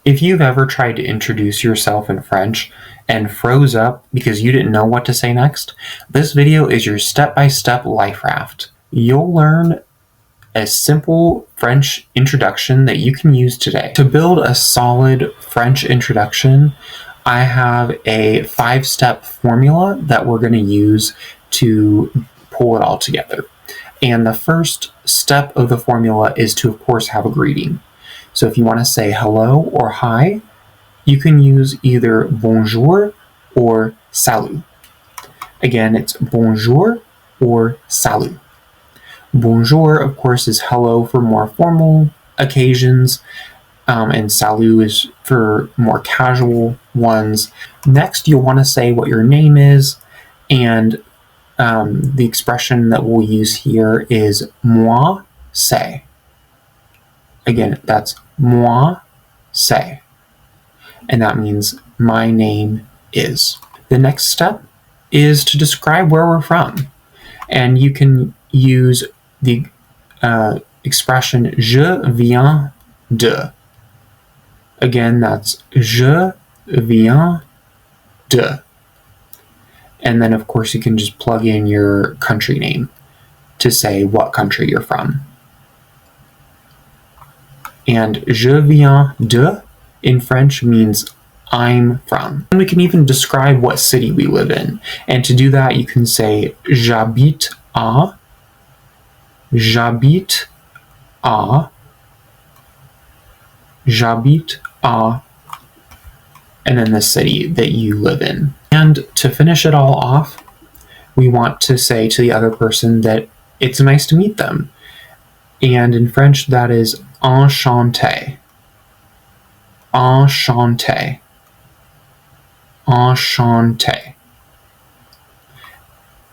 If you've ever tried to introduce yourself in French and froze up because you didn't know what to say next, this video is your step-by-step life raft. You'll learn a simple French introduction that you can use today. To build a solid French introduction, I have a 5-step formula that we're going to use to pull it all together. And the first step of the formula is to, of course, have a greeting. So if you want to say hello or hi, you can use either bonjour or salut. Again, it's bonjour or salut. Bonjour, of course, is hello for more formal occasions, and salut is for more casual ones. Next, you'll want to say what your name is, and the expression that we'll use here is moi c'est. Again, that's moi c'est, and that means my name is. The next step is to describe where we're from, and you can use the expression je viens de. Again, that's je viens de. And then, of course, you can just plug in your country name to say what country you're from. And je viens de in French means I'm from. And we can even describe what city we live in. And to do that, you can say j'habite à, j'habite à, j'habite à, and then the city that you live in. And to finish it all off, we want to say to the other person that it's nice to meet them. And in French, that is enchanté. Enchanté. Enchanté.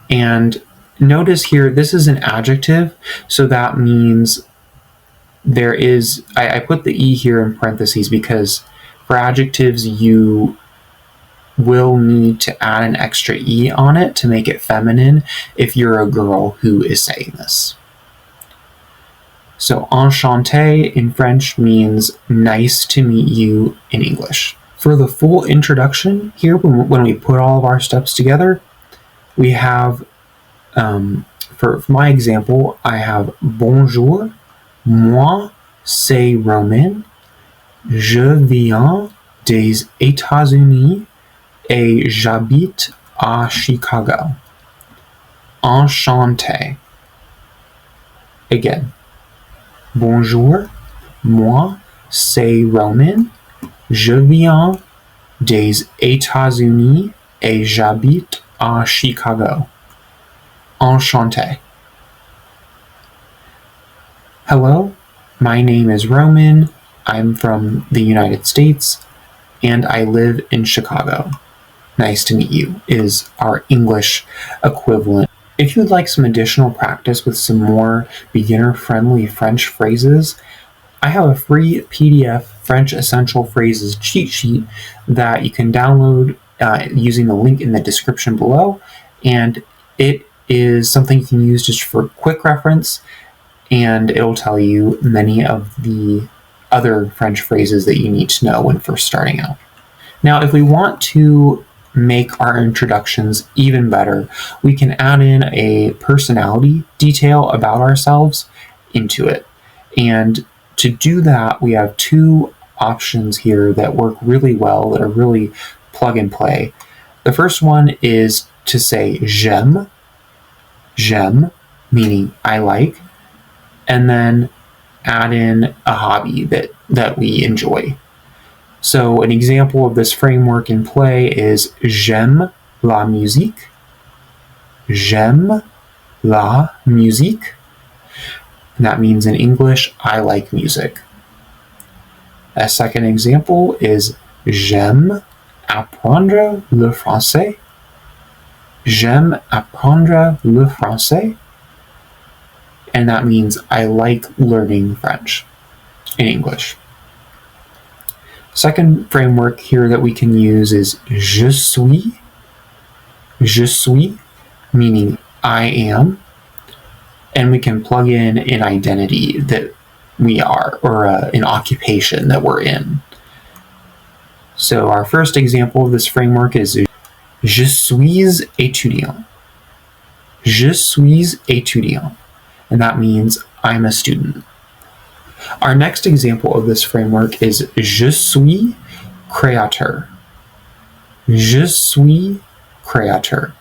And notice here, this is an adjective, so that means there is, I put the E here in parentheses because for adjectives, you will need to add an extra E on it to make it feminine if you're a girl who is saying this. So enchanté in French means nice to meet you in English. For the full introduction here, when we put all of our steps together, we have, for my example, I have bonjour, moi c'est Romain, je viens des États-Unis et j'habite à Chicago. Enchanté. Again. Bonjour, moi c'est Romain, je viens des États-Unis et j'habite à Chicago. Enchanté. Hello, my name is Roman, I'm from the United States, and I live in Chicago. Nice to meet you is our English equivalent. If you would like some additional practice with some more beginner-friendly French phrases, I have a free PDF French Essential Phrases cheat sheet that you can download using the link in the description below, and it is something you can use just for quick reference, and it'll tell you many of the other French phrases that you need to know when first starting out. Now, if we want to make our introductions even better, we can add in a personality detail about ourselves into it. And to do that, we have 2 options here that work really well, that are really plug and play. The first one is to say j'aime, j'aime, meaning I like, and then add in a hobby that we enjoy. So an example of this framework in play is j'aime la musique. J'aime la musique. And that means in English, I like music. A second example is j'aime apprendre le français. J'aime apprendre le français. And that means I like learning French in English. Second framework here that we can use is je suis, meaning I am, and we can plug in an identity that we are, or an occupation that we're in. So our first example of this framework is Je suis étudiant. Je suis étudiant. And that means I'm a student. Our next example of this framework is Je suis créateur. Je suis créateur.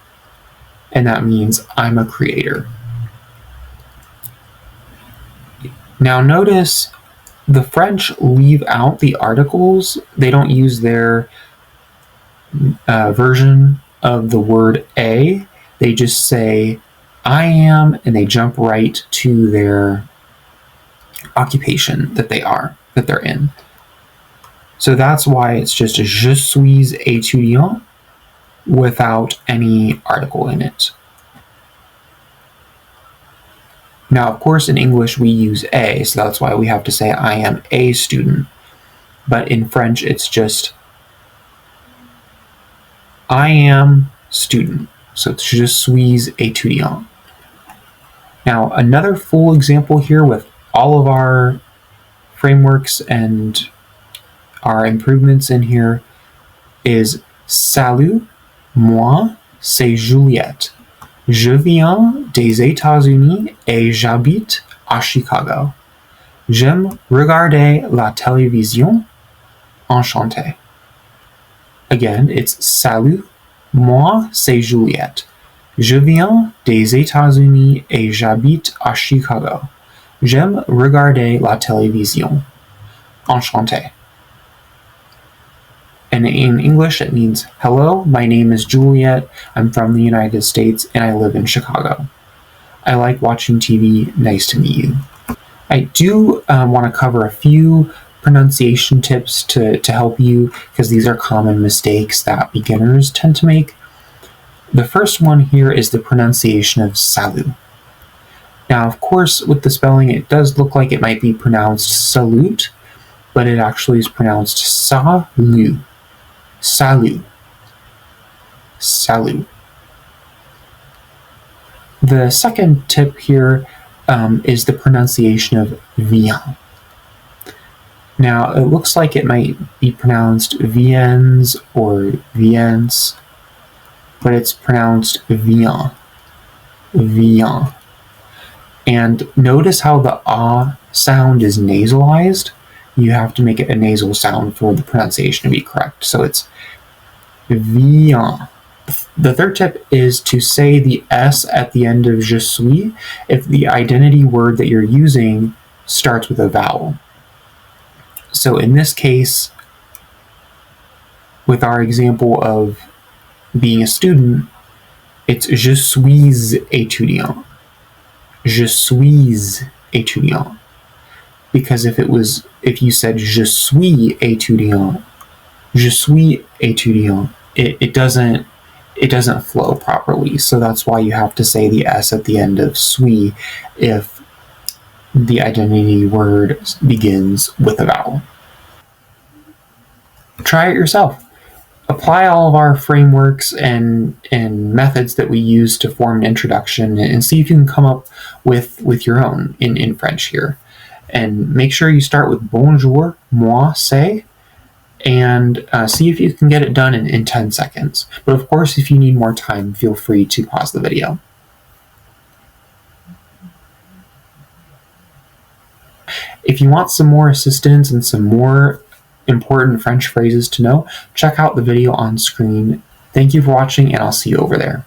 And that means I'm a creator. Now notice the French leave out the articles. They don't use their version of the word a. They just say I am, and they jump right to their occupation that they're in. So that's why it's just a Je suis étudiant without any article in it. Now, of course, in English we use a, so that's why we have to say I am a student. But in French, it's just I am student. So it's Je suis étudiant. Now, another full example here with all of our frameworks and our improvements in here is Salut, moi, c'est Juliette. Je viens des États-Unis et j'habite à Chicago. J'aime regarder la télévision. Enchanté. Again, it's Salut, moi, c'est Juliette. Je viens des États-Unis et j'habite à Chicago. J'aime regarder la télévision. Enchanté. And in English, it means, hello, my name is Juliet, I'm from the United States, and I live in Chicago. I like watching TV, nice to meet you. I do want to cover a few pronunciation tips to help you, because these are common mistakes that beginners tend to make. The first one here is the pronunciation of salut. Now, of course, with the spelling, it does look like it might be pronounced salute, but it actually is pronounced salut. Salut. Salut. The second tip here is the pronunciation of viens. Now, it looks like it might be pronounced viens or viens, but it's pronounced viens. Viens. And notice how the ah sound is nasalized. You have to make it a nasal sound for the pronunciation to be correct. So it's viens. The third tip is to say the S at the end of je suis if the identity word that you're using starts with a vowel. So in this case, with our example of being a student, it's je suis étudiant. Je suis étudiant. Because if you said je suis étudiant, it doesn't flow properly. So that's why you have to say the S at the end of suis if the identity word begins with a vowel. Try it yourself. Apply all of our frameworks and methods that we use to form an introduction and see if you can come up with your own in French here. And make sure you start with bonjour, moi, c'est, and see if you can get it done in 10 seconds. But of course, if you need more time, feel free to pause the video. If you want some more assistance and some more important French phrases to know, check out the video on screen. Thank you for watching, and I'll see you over there.